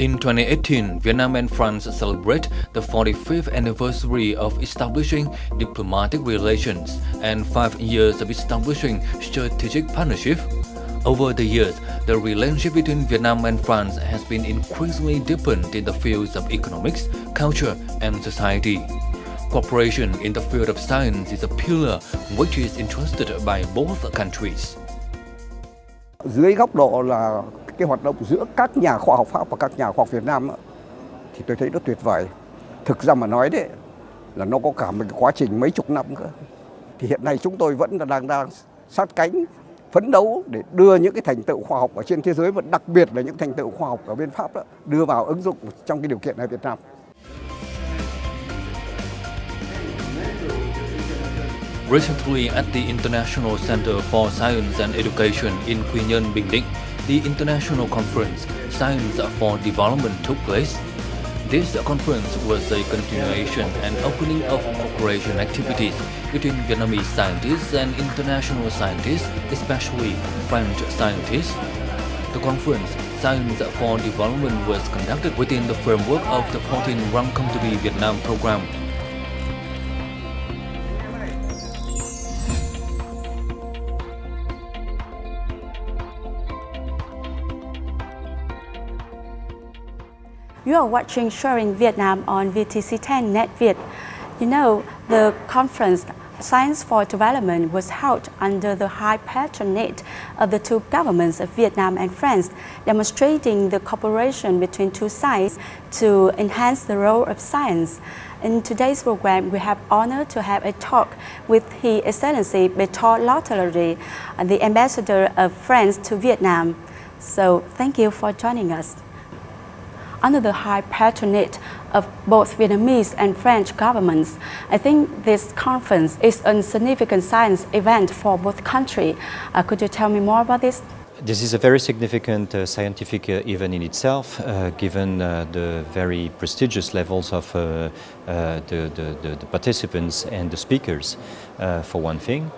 In 2018, Vietnam and France celebrate the 45th anniversary of establishing diplomatic relations and 5 years of establishing strategic partnership. Over the years, the relationship between Vietnam and France has been increasingly deepened in the fields of economics, culture, and society. Cooperation in the field of science is a pillar which is entrusted by both countries. Dưới góc độ là cái hoạt động giữa các nhà khoa học Pháp và các nhà khoa học Việt Nam thì tôi thấy nó tuyệt vời. Thực ra mà nói đấy là nó có cả một cái quá trình mấy chục năm cơ. Thì hiện nay chúng tôi vẫn đang sát cánh phấn đấu để đưa những cái thành tựu khoa học ở trên thế giới và đặc biệt là những thành tựu khoa học ở bên Pháp đó đưa vào ứng dụng trong cái điều kiện ở Việt Nam. Recently, at the International Center for Science and Education in Quy Nhơn, Bình Định, the international conference Science for Development took place. This conference was a continuation and opening of cooperation activities between Vietnamese scientists and international scientists, especially French scientists. The conference Science for Development was conducted within the framework of the 14 Welcome to the Vietnam program. You are watching Sharing Vietnam on VTC10 NetViet. You know, the conference Science for Development was held under the high patronage of the two governments of Vietnam and France, demonstrating the cooperation between two sides to enhance the role of science. In today's program, we have honor to have a talk with His Excellency Bertrand Lotterie, the Ambassador of France to Vietnam. So, thank you for joining us. Under the high patronage of both Vietnamese and French governments, I think this conference is a significant science event for both countries. Could you tell me more about this? This is a very significant scientific event in itself, given the very prestigious levels of the participants and the speakers, for one thing.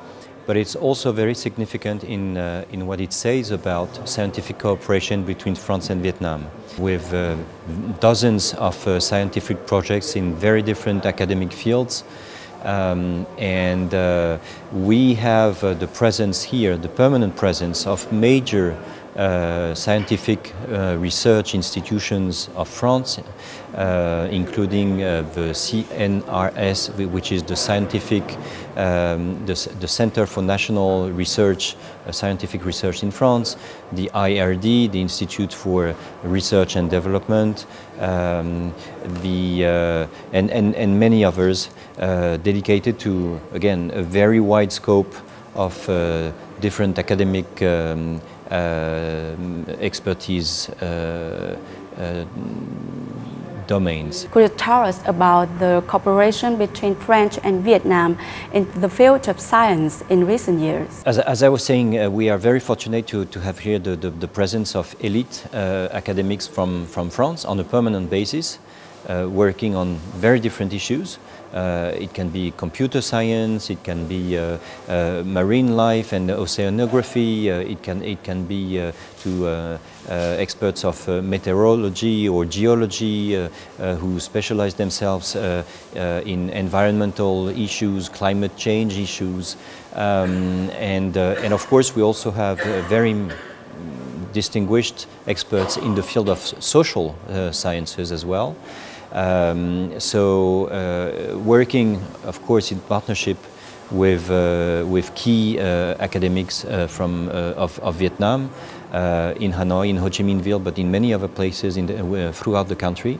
But it's also very significant in what it says about scientific cooperation between France and Vietnam, with dozens of scientific projects in very different academic fields. We have the presence here, the permanent presence of major scientific research institutions of France, including the CNRS, which is the scientific, the Center for National Research, Scientific Research in France, the IRD, the Institute for Research and Development, and many others dedicated to, again, a very wide scope of different academic expertise domains. Could you tell us about the cooperation between France and Vietnam in the field of science in recent years? As I was saying, we are very fortunate to have here the presence of elite academics from France on a permanent basis, working on very different issues. It can be computer science, it can be marine life and oceanography, it can be to experts of meteorology or geology who specialize themselves in environmental issues, climate change issues, and of course we also have very distinguished experts in the field of social sciences as well. Working, of course, in partnership with key academics of Vietnam, in Hanoi, in Ho Chi Minh Ville, but in many other places throughout the country.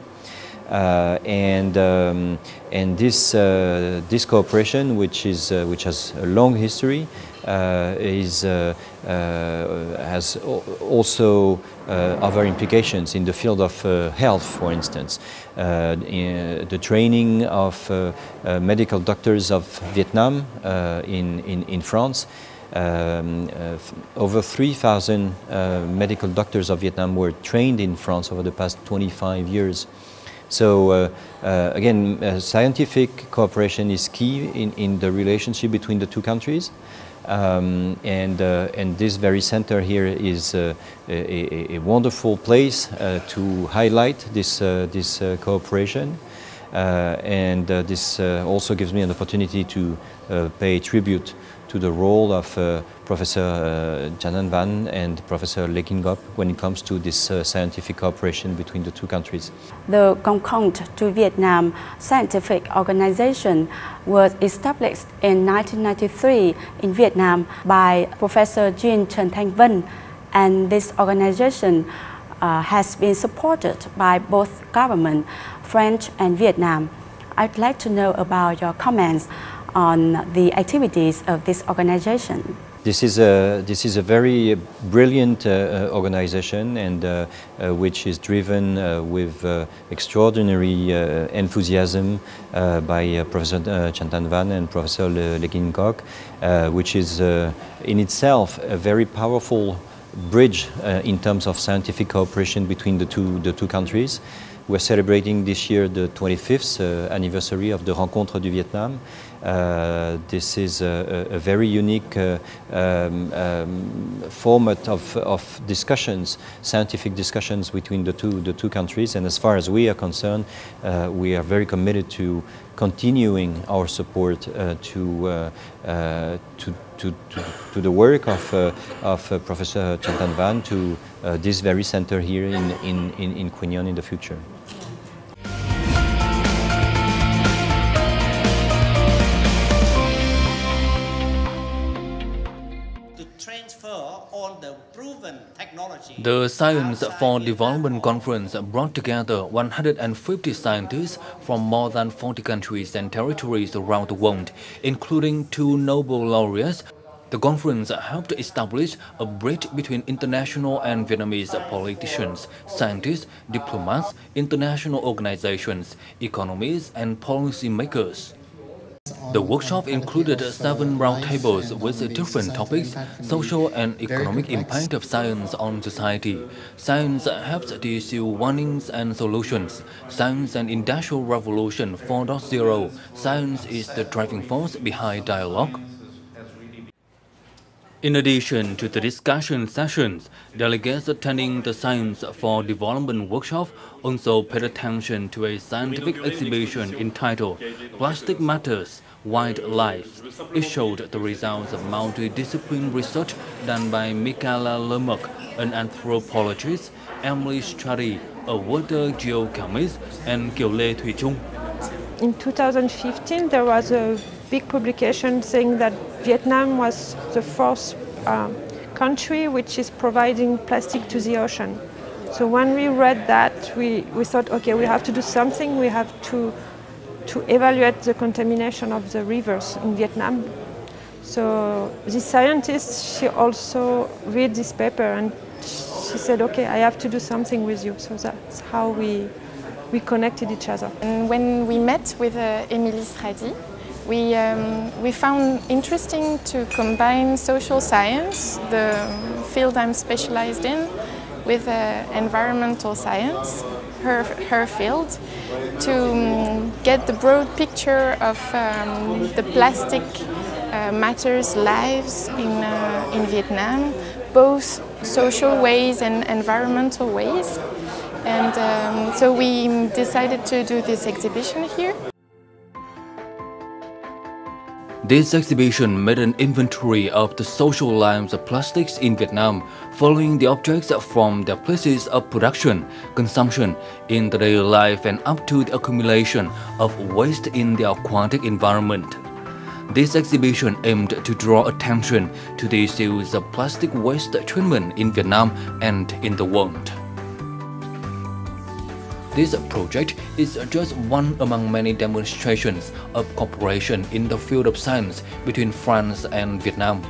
This cooperation, which has a long history, has also other implications in the field of health, for instance. The training of medical doctors of Vietnam in France. Over 3,000 medical doctors of Vietnam were trained in France over the past 25 years. So again, scientific cooperation is key in the relationship between the two countries. And this very center here is a wonderful place to highlight this cooperation. This also gives me an opportunity to pay tribute to the role of Professor Chan Tan Van and Professor Lê Kinh Ngọc when it comes to this scientific cooperation between the two countries. The Concours to Vietnam Scientific Organization was established in 1993 in Vietnam by Professor Jean Trần Thanh Vân, and this organization has been supported by both government, French and Vietnam. I'd like to know about your comments on the activities of this organization. This is a very brilliant organization, and which is driven with extraordinary enthusiasm by Professor Chan Tan Van and Professor Lê Kinh Ngọc, which is in itself a very powerful bridge in terms of scientific cooperation between the two countries. We're celebrating this year the 25th anniversary of the Rencontre du Vietnam. This is a very unique format of discussions, scientific discussions between the two countries. And as far as we are concerned, we are very committed to continuing our support to the work of Professor Chan Tan Van, to this very center here in Quy Nhơn in the future. The Science for Development Conference brought together 150 scientists from more than 40 countries and territories around the world, including 2 Nobel laureates. The conference helped establish a bridge between international and Vietnamese politicians, scientists, diplomats, international organizations, economists, and policymakers. The workshop included 7 roundtables with different topics: social and economic impact of science on society, science helps to issue warnings and solutions, science and industrial revolution 4.0, science is the driving force behind dialogue. In addition to the discussion sessions, delegates attending the Science for Development workshop also paid attention to a scientific exhibition entitled Plastic Matters, Wildlife. It showed the results of multidisciplinary research done by Michaela Lermach, an anthropologist, Emily Strady, a water geochemist, and Kiều Lê Thùy Trung. In 2015, there was a big publication saying that Vietnam was the first country which is providing plastic to the ocean. So when we read that, we thought, okay, we have to do something. We have to evaluate the contamination of the rivers in Vietnam. So the scientist, she also read this paper and she said, okay, I have to do something with you. So that's how we connected each other. And when we met with Emily Strady, we found interesting to combine social science, the field I'm specialized in, with environmental science, her field, to get the broad picture of the plastic matters lives in Vietnam, both social ways and environmental ways. And so we decided to do this exhibition here. This exhibition made an inventory of the social lives of plastics in Vietnam, following the objects from their places of production, consumption, in the daily life and up to the accumulation of waste in the aquatic environment. This exhibition aimed to draw attention to the issues of plastic waste treatment in Vietnam and in the world. This project is just one among many demonstrations of cooperation in the field of science between France and Vietnam.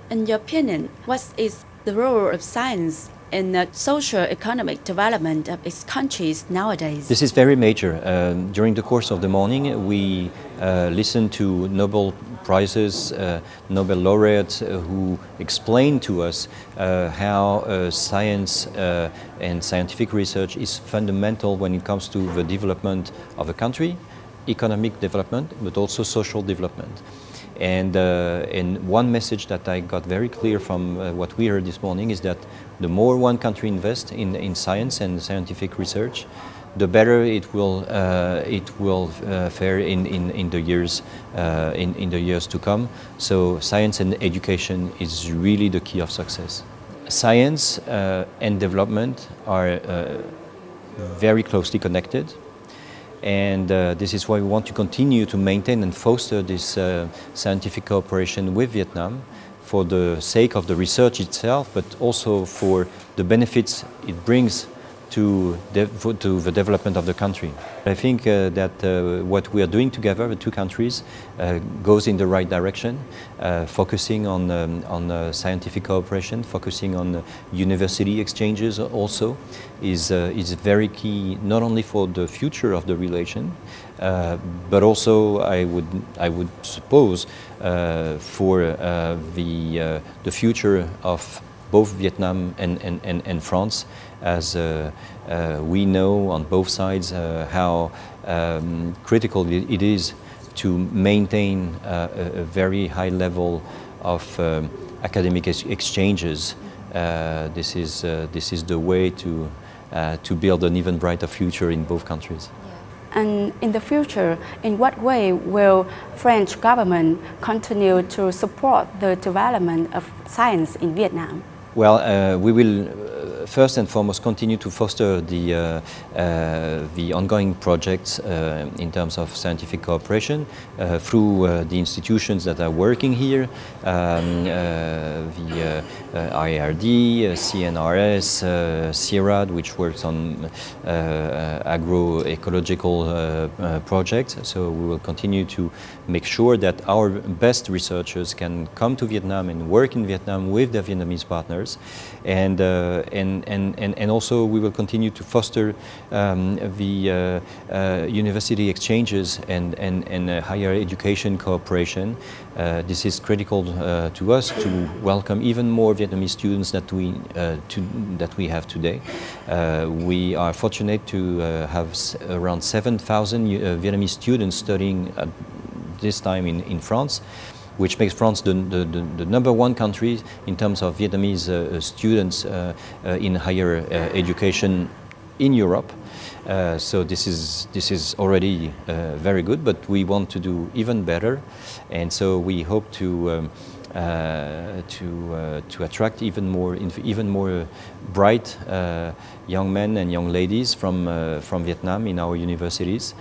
In your opinion, what is the role of science in the socio-economic development of its countries nowadays? This is very major. During the course of the morning, we listened to Nobel Prizes, Nobel laureates who explained to us how science and scientific research is fundamental when it comes to the development of a country, economic development, but also social development. And one message that I got very clear from what we heard this morning is that the more one country invests in science and scientific research, the better it will fare in the years to come. So science and education is really the key of success. Science and development are very closely connected. And this is why we want to continue to maintain and foster this scientific cooperation with Vietnam for the sake of the research itself, but also for the benefits it brings to the development of the country. I think that what we are doing together, the two countries, goes in the right direction, focusing on scientific cooperation, focusing on university exchanges also, is very key, not only for the future of the relation, but also I would suppose for the future of both Vietnam and France, as we know on both sides how critical it is to maintain a very high level of academic exchanges. This is the way to build an even brighter future in both countries. And in the future, in what way will French government continue to support the development of science in Vietnam? Well, we will first and foremost continue to foster the ongoing projects in terms of scientific cooperation through the institutions that are working here, the IRD, CNRS, CIRAD, which works on agroecological projects. So we will continue to make sure that our best researchers can come to Vietnam and work in Vietnam with their Vietnamese partners, and also we will continue to foster the university exchanges and higher education cooperation. This is critical to us to welcome even more Vietnamese students that we have today. We are fortunate to have around 7,000 Vietnamese students studying at this time in France, which makes France the number one country in terms of Vietnamese students in higher education in Europe. So this is already very good, but we want to do even better, and so we hope to attract even more bright young men and young ladies from Vietnam in our universities,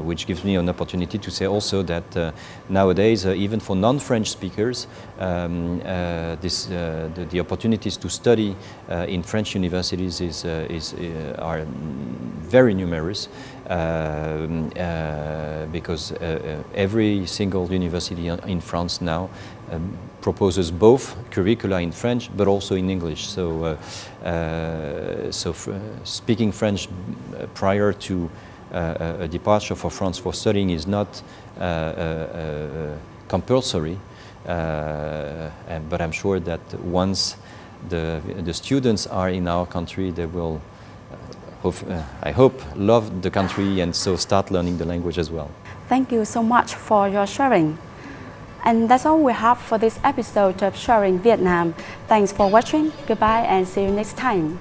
which gives me an opportunity to say also that nowadays, even for non-French speakers, the opportunities to study in French universities are very numerous, because every single university in France now proposes both curricula in French but also in English. So, speaking French prior to a departure for France for studying is not compulsory, but I'm sure that once the students are in our country, they will, I hope, love the country and so start learning the language as well. Thank you so much for your sharing. And that's all we have for this episode of Sharing Vietnam. Thanks for watching. Goodbye and see you next time.